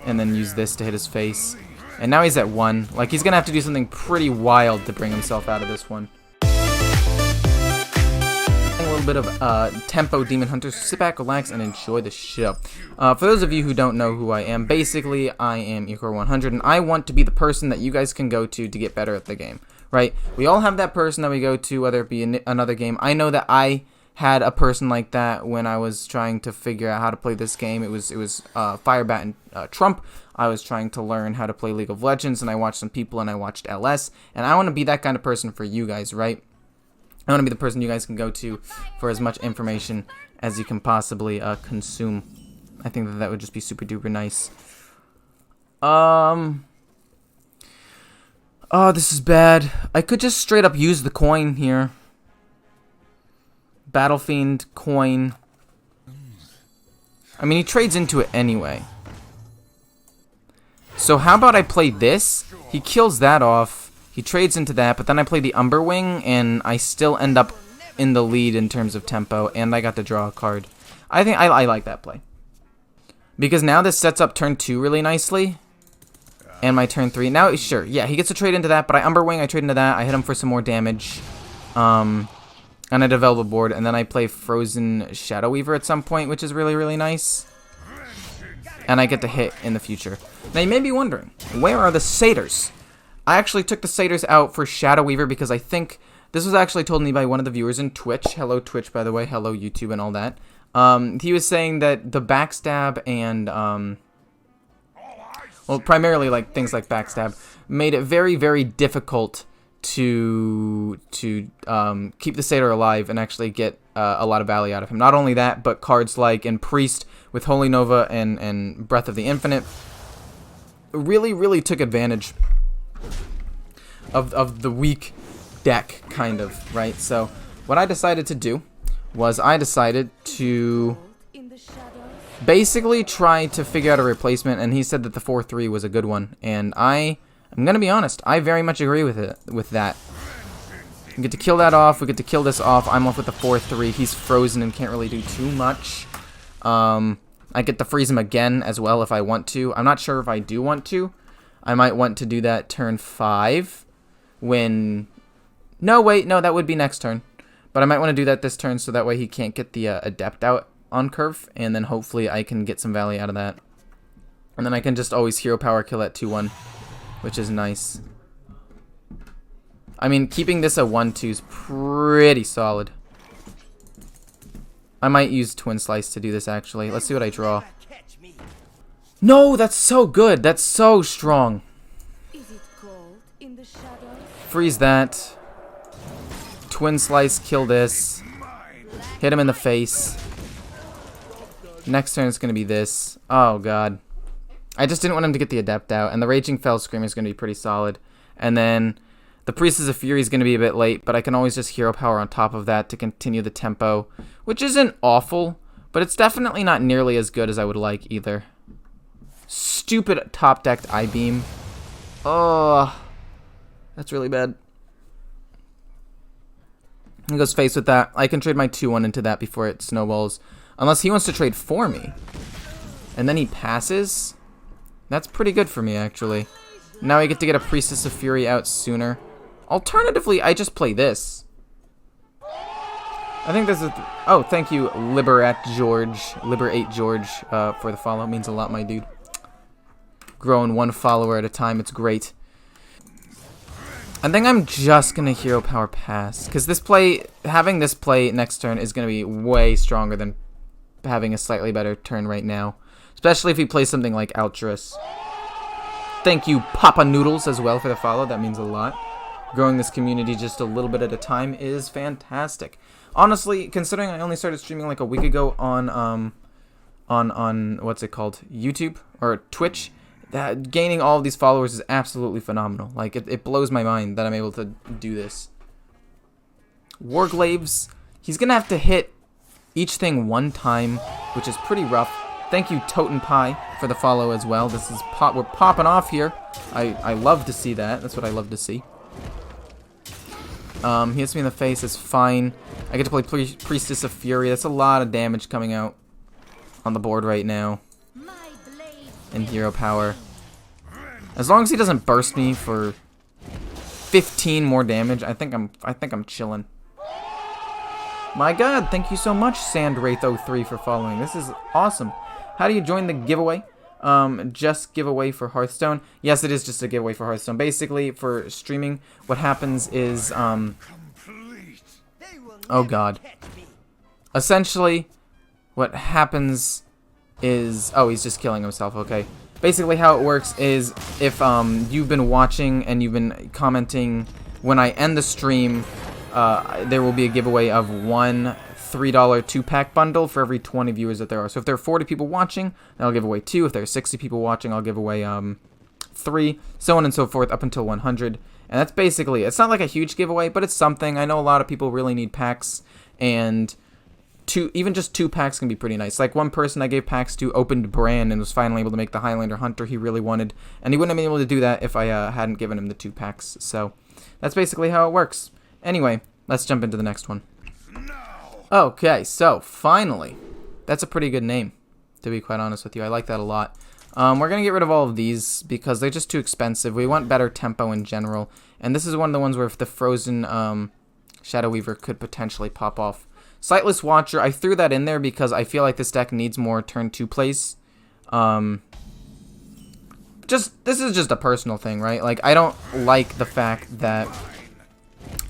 and then use this to hit his face. And now he's at 1. Like, he's gonna have to do something pretty wild to bring himself out of this one. A little bit of tempo, Demon Hunter. So sit back, relax, and enjoy the show. For those of you who don't know who I am, basically I am Ecor100, and I want to be the person that you guys can go to get better at the game, right? We all have that person that we go to, whether it be another game. I know that I had a person like that when I was trying to figure out how to play this game. It was Firebat and Trump. I was trying to learn how to play League of Legends, and I watched some people, and I watched LS, and I want to be that kind of person for you guys, right? I want to be the person you guys can go to for as much information as you can possibly consume. I think that would just be super duper nice. Oh, this is bad. I could just straight up use the coin here. Battlefiend coin. I mean, he trades into it anyway. So how about I play this? He kills that off. He trades into that, but then I play the Umberwing, and I still end up in the lead in terms of tempo, and I got to draw a card. I think I like that play. Because now this sets up turn 2 really nicely, and my turn 3. Now, sure, yeah, he gets to trade into that, but I Umberwing, I trade into that, I hit him for some more damage, and I develop a board, and then I play Frozen Shadow Weaver at some point, which is really, really nice. And I get to hit in the future. Now, you may be wondering, where are the satyrs? I actually took the satyrs out for Shadow Weaver because I think this was actually told me by one of the viewers in Twitch. Hello, Twitch, by the way. Hello, YouTube, and all that. He was saying that the backstab and, well, primarily like things like backstab, made it very, very difficult to keep the satyr alive and actually get a lot of value out of him. Not only that, but cards like in Priest with Holy Nova and Breath of the Infinite really, really took advantage of the weak deck, kind of, right? So what I decided to do was I decided to basically try to figure out a replacement, and he said that the 4-3 was a good one, and I'm gonna be honest, I very much agree with that. We get to kill that off, we get to kill this off, I'm off with the 4-3, he's frozen and can't really do too much. I get to freeze him again as well if I want to. I'm not sure if I do want to. I might want to do that turn 5 when... No, wait, no, that would be next turn. But I might want to do that this turn so that way he can't get the Adept out on curve, and then hopefully I can get some value out of that. And then I can just always hero power kill at 2-1, which is nice. I mean, keeping this at 1-2 is pretty solid. I might use Twin Slice to do this, actually. Let's see what I draw. No, that's so good. That's so strong. Freeze that. Twin Slice, kill this. Hit him in the face. Next turn is going to be this. Oh, God. I just didn't want him to get the Adept out. And the Raging Fell Scream is going to be pretty solid. And then the Priestess of Fury is going to be a bit late, but I can always just hero power on top of that to continue the tempo, which isn't awful, but it's definitely not nearly as good as I would like either. Stupid top-decked I-Beam. Oh, that's really bad. He goes face with that. I can trade my 2-1 into that before it snowballs. Unless he wants to trade for me. And then he passes. That's pretty good for me, actually. Now I get to get a Priestess of Fury out sooner. Alternatively, I just play this. I think this is... Oh, thank you, Liberate George, for the follow. It means a lot, my dude. Growing one follower at a time, it's great. I think I'm just going to hero power pass. Because this play, having this play next turn is going to be way stronger than having a slightly better turn right now. Especially if he plays something like Altruis. Thank you, Papa Noodles, as well, for the follow. That means a lot. Growing this community just a little bit at a time is fantastic. Honestly, considering I only started streaming like a week ago on what's it called? YouTube? Or Twitch? That gaining all of these followers is absolutely phenomenal. Like, it blows my mind that I'm able to do this. Warglaves, he's going to have to hit each thing one time, which is pretty rough. Thank you, Totem Pie, for the follow as well. This is we're popping off here. I love to see that. That's what I love to see. He hits me in the face. It's fine. I get to play Priestess of Fury. That's a lot of damage coming out on the board right now. and hero power. As long as he doesn't burst me for 15 more damage, I think I'm chilling. My god, thank you so much, SandWraith03, for following. This is awesome. How do you join the giveaway? Just giveaway for Hearthstone. Yes, it is just a giveaway for Hearthstone. Basically, for streaming, what happens is, oh god. Essentially, what happens is, oh, he's just killing himself, okay. Basically, how it works is, if, you've been watching and you've been commenting, when I end the stream, there will be a giveaway of one $3 2-pack bundle for every 20 viewers that there are. So if there are 40 people watching, then I'll give away 2. If there are 60 people watching, I'll give away 3, so on and so forth, up until 100. And that's basically, it's not like a huge giveaway, but it's something. I know a lot of people really need packs, and even just 2 packs can be pretty nice. Like one person I gave packs to opened Bran and was finally able to make the Highlander Hunter he really wanted, and he wouldn't have been able to do that if I hadn't given him the 2 packs. So that's basically how it works. Anyway, let's jump into the next one. Okay, so finally, that's a pretty good name, to be quite honest with you. I like that a lot. We're going to get rid of all of these because they're just too expensive. We want better tempo in general, and this is one of the ones where if the frozen Shadow Weaver could potentially pop off. Sightless Watcher, I threw that in there because I feel like this deck needs more turn 2 plays. This is just a personal thing, right? Like, I don't like the fact that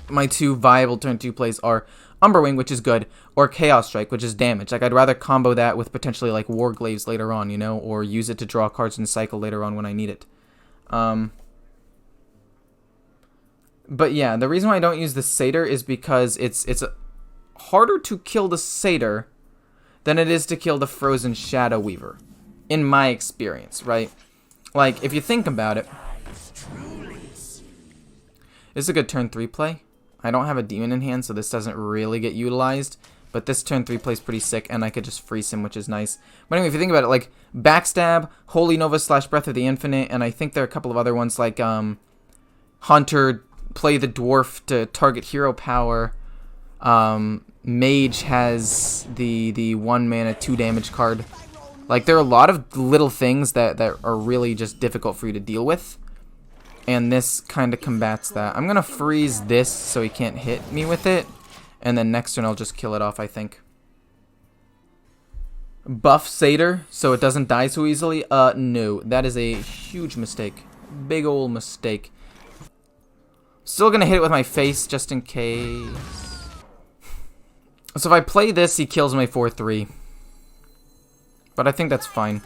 my 2 viable turn 2 plays are Umberwing, which is good, or Chaos Strike, which is damage. Like, I'd rather combo that with potentially, like, Warglaives later on, you know, or use it to draw cards and cycle later on when I need it. But yeah, the reason why I don't use the Satyr is because it's harder to kill the Satyr than it is to kill the Frozen Shadow Weaver, in my experience, right? Like, if you think about it, this is a good turn 3 play. I don't have a demon in hand, so this doesn't really get utilized. But this turn 3 plays pretty sick, and I could just freeze him, which is nice. But anyway, if you think about it, like, Backstab, Holy Nova / Breath of the Infinite, and I think there are a couple of other ones, like, Hunter, Play the Dwarf to target hero power. Mage has the 1 mana 2 damage card. Like, there are a lot of little things that are really just difficult for you to deal with. And this kind of combats that. I'm going to freeze this so he can't hit me with it. And then next turn I'll just kill it off, I think. Buff Satyr so it doesn't die so easily? No. That is a huge mistake. Big ol' mistake. Still going to hit it with my face just in case. So if I play this, he kills my 4-3. But I think that's fine.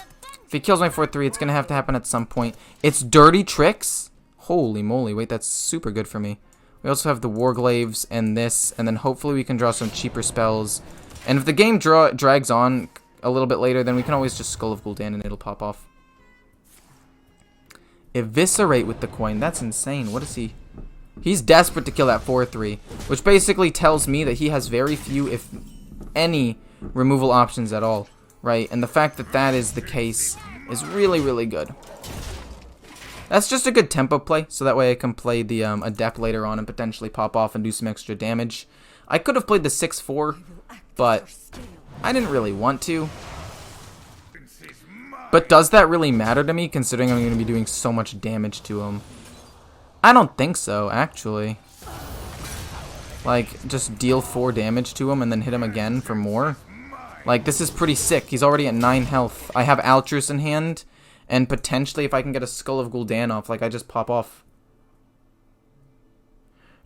If he kills my 4-3, it's going to have to happen at some point. It's Dirty Tricks? Holy moly, wait, that's super good for me. We also have the Warglaives and this, and then hopefully we can draw some cheaper spells. And if the game drags on a little bit later, then we can always just Skull of Gul'dan and it'll pop off. Eviscerate with the coin, that's insane. What is he? He's desperate to kill that 4-3, which basically tells me that he has very few, if any, removal options at all, right? And the fact that that is the case is really, really good. That's just a good tempo play, so that way I can play the Adept later on and potentially pop off and do some extra damage. I could have played the 6-4, but I didn't really want to. But does that really matter to me, considering I'm going to be doing so much damage to him? I don't think so, actually. Like, just deal 4 damage to him and then hit him again for more. Like, this is pretty sick. He's already at 9 health. I have Altruis in hand. And potentially, if I can get a Skull of Gul'dan off, like, I just pop off.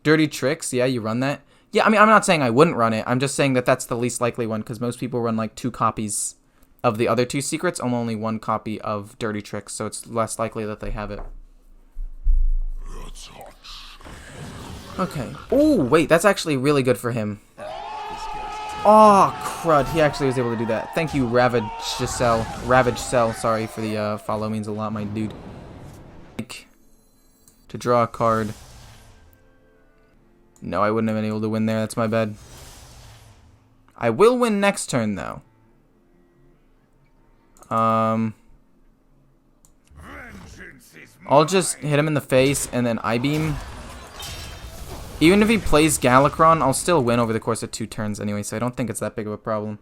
Dirty Tricks, yeah, you run that. Yeah, I mean, I'm not saying I wouldn't run it. I'm just saying that that's the least likely one, because most people run, like, 2 copies of the other 2 secrets, and only 1 copy of Dirty Tricks, so it's less likely that they have it. Okay. Oh, wait, that's actually really good for him. Oh, crud. He actually was able to do that. Thank you, Ravage Cell, sorry for the follow, means a lot, my dude. To draw a card. No, I wouldn't have been able to win there. That's my bad. I will win next turn, though. I'll just hit him in the face and then I-beam. Even if he plays Galakron, I'll still win over the course of 2 turns anyway, so I don't think it's that big of a problem.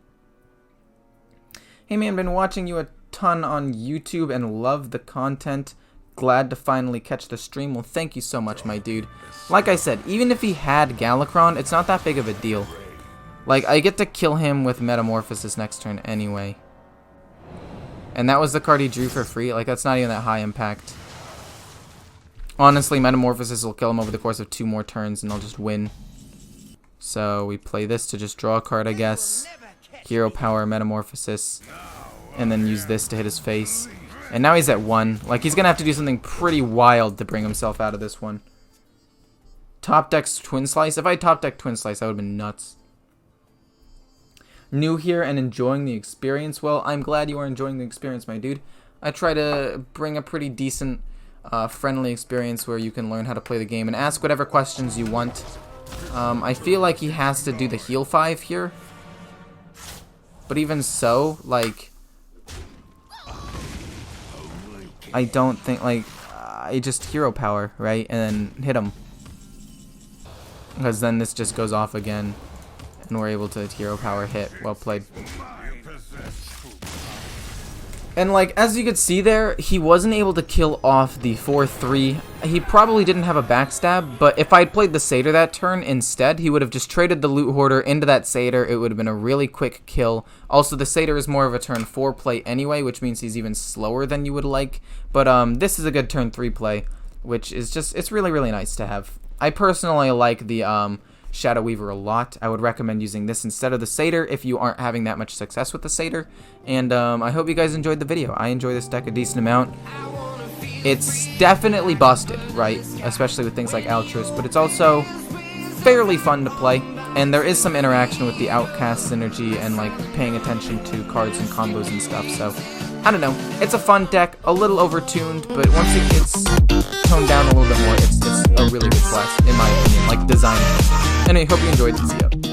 Hey man, been watching you a ton on YouTube and love the content. Glad to finally catch the stream. Well, thank you so much, my dude. Like I said, even if he had Galakron, it's not that big of a deal. Like, I get to kill him with Metamorphosis next turn anyway. And that was the card he drew for free. Like, that's not even that high impact. Honestly, Metamorphosis will kill him over the course of 2 more turns, and I'll just win. So, we play this to just draw a card, I guess. Hero Power, Metamorphosis. And then use this to hit his face. And now he's at 1. Like, he's going to have to do something pretty wild to bring himself out of this one. Top deck's Twin Slice. If I top deck Twin Slice, that would have been nuts. New here and enjoying the experience. Well, I'm glad you are enjoying the experience, my dude. I try to bring a pretty decent, friendly experience where you can learn how to play the game and ask whatever questions you want. I feel like he has to do the heal 5 here. But even so, like, I don't think, like, I just Hero Power, right? And then hit him. Because then this just goes off again. And we're able to Hero Power hit. Well played. And like, as you could see there, he wasn't able to kill off the 4-3. He probably didn't have a backstab, but if I'd played the Satyr that turn instead, he would have just traded the Loot Hoarder into that Satyr. It would have been a really quick kill. Also, the Satyr is more of a turn 4 play anyway, which means he's even slower than you would like. But this is a good turn 3 play, which is just, it's really, really nice to have. I personally like the Shadow Weaver a lot. I would recommend using this instead of the Satyr if you aren't having that much success with the Satyr. And I hope you guys enjoyed the video. I enjoy this deck a decent amount. It's definitely busted, right? Especially with things like Altruist, but it's also fairly fun to play. And there is some interaction with the Outcast synergy and like paying attention to cards and combos and stuff. So, I don't know. It's a fun deck, a little overtuned, but once it gets toned down a little bit more, it's a really good class, in my opinion, like design. Anyway, hope you enjoyed. See ya.